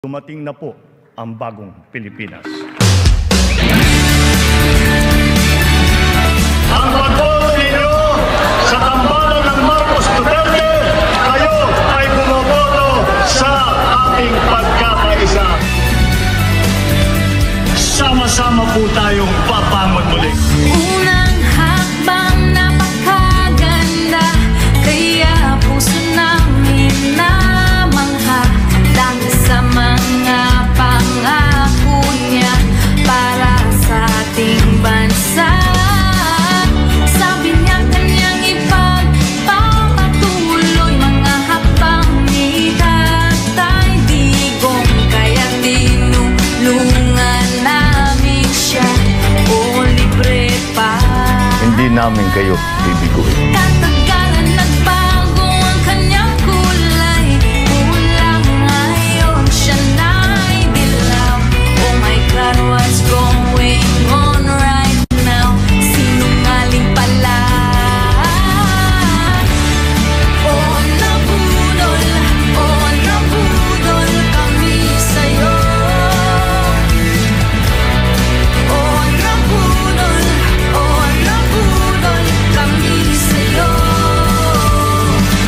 Dumating na po ang bagong Pilipinas. Ang pagboto ninyo sa tambalan ng Marcos Duterte, kayo ay bumoboto sa ating pagkakaisa. Sama-sama po tayong papangon muli. Unang hakbang napakaganda, kaya puso namin namangha dahil sa mga pangako niya para sa ating bansa. Sabi niya kanyang ipagpapatuloy mga hakbang ni Tatay Digong, kaya tinulungan namin siya o libre pa. Hindi namin kayo bibiguin. Katagalan nagbago ang kanyang kulay, mula ngayon siya na'y dilaw. Oh my God, what's going on right now? Sinungaling pala. Oh, nabudol kami sa'yo. Oh, nabudol kami sa'yo.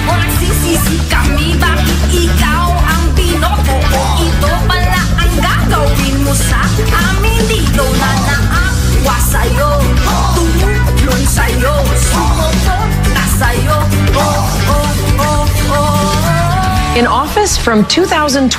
O nagsisisi kami, bakit ikaw ang binoto? Ito pala ang gagawin mo sa amin dito na naawa sa'yo, tumulong sa'yo, sumuporta sa'yo. In office from 2022,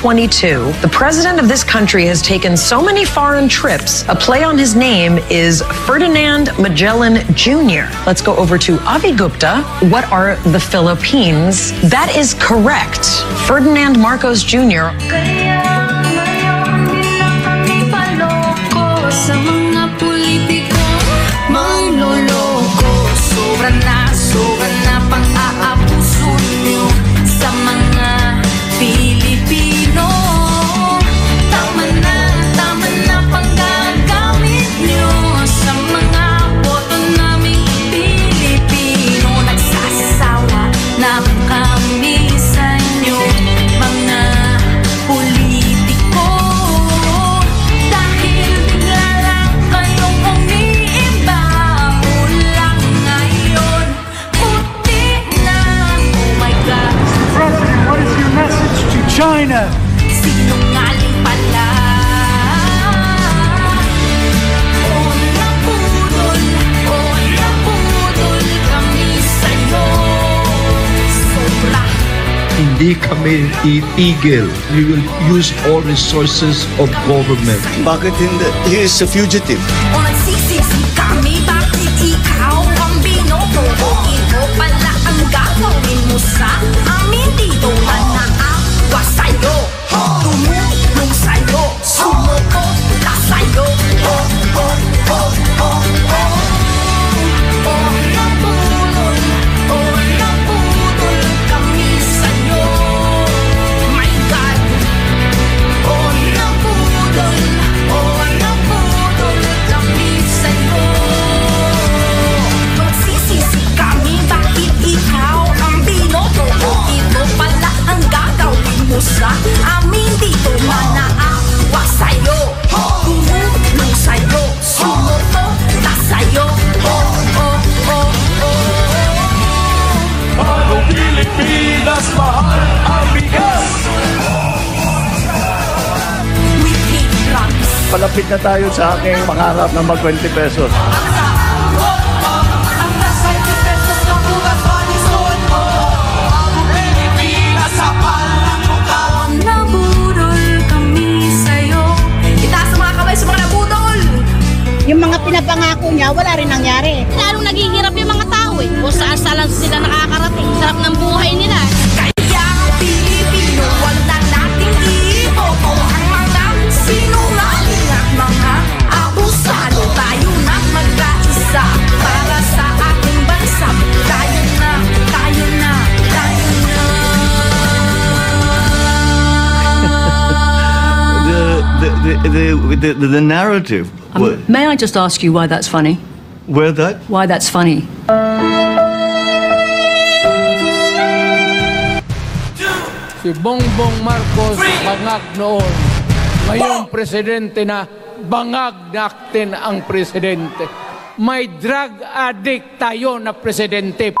the president of this country has taken so many foreign trips, a play on his name is Ferdinand Magellan Jr. Let's go over to Avi Gupta. What are the Philippines? That is correct. Ferdinand Marcos Jr. Kaya ngayon di na kami paloko sa mga politiko manloloko. Sobra na pang-aabuso nyo sa mga Pilipino. Tama na pang-gagamit nyo sa mga boto naming Pilipino. Nagsasawa na kami sa inyo, mga politiko. Dahil bigla lang kayong umiiba, mula ngayon puti na. Oh my God, President, what is your message to China? sinungaling pala. Oh, nabudol kami sa'yo. Sobra. Hindi kami titigil. We will use all resources of government. Bakit hindi? He is a fugitive. O nagsisisi kami, bakit ikaw ang binoto? Ito pala ang gagawin mo sa amin dito na naawa sa'yo, tumulong sa'yo, sumuporta sa'yo. Nabudol kami sa'yo. My God. Oh, nabudol kami sa'yo. Magsisisi kami, bakit ikaw ang binoto? Ito pala ang gagawin mo sa amin dito na naawa sa'yo, tumulong sa'yo, sumuporta sa'yo. Bagong Pilipinas, mahal ang bigas. We keep drugs. Palapit na tayo sa aking pangarap na mag 20 pesos. Ang nasa pesos ng bukas panisod mo. Bagong Pilipinas, sapal ng mukha. Nabudol kami sa'yo. Itaas ang mga kamay sa mga nabudol. Yung mga pinapangako niya, wala rin nangyari. Lalong naghihirap yung mga tao eh. Kung saan sila nakakarating. Sarap ng buhay nila. Kaya Pilipino, wala nating iboto ang mga sinungaling at mga abusado. Tayo na mag-kaisa para sa ating bansa. Tayo na. The narrative. May I just ask you why that's funny? Where that? Why that's funny? Si Bongbong Marcos, bangag noon. Ngayong presidente na, bangag natin ang presidente. May drug addict tayo na presidente.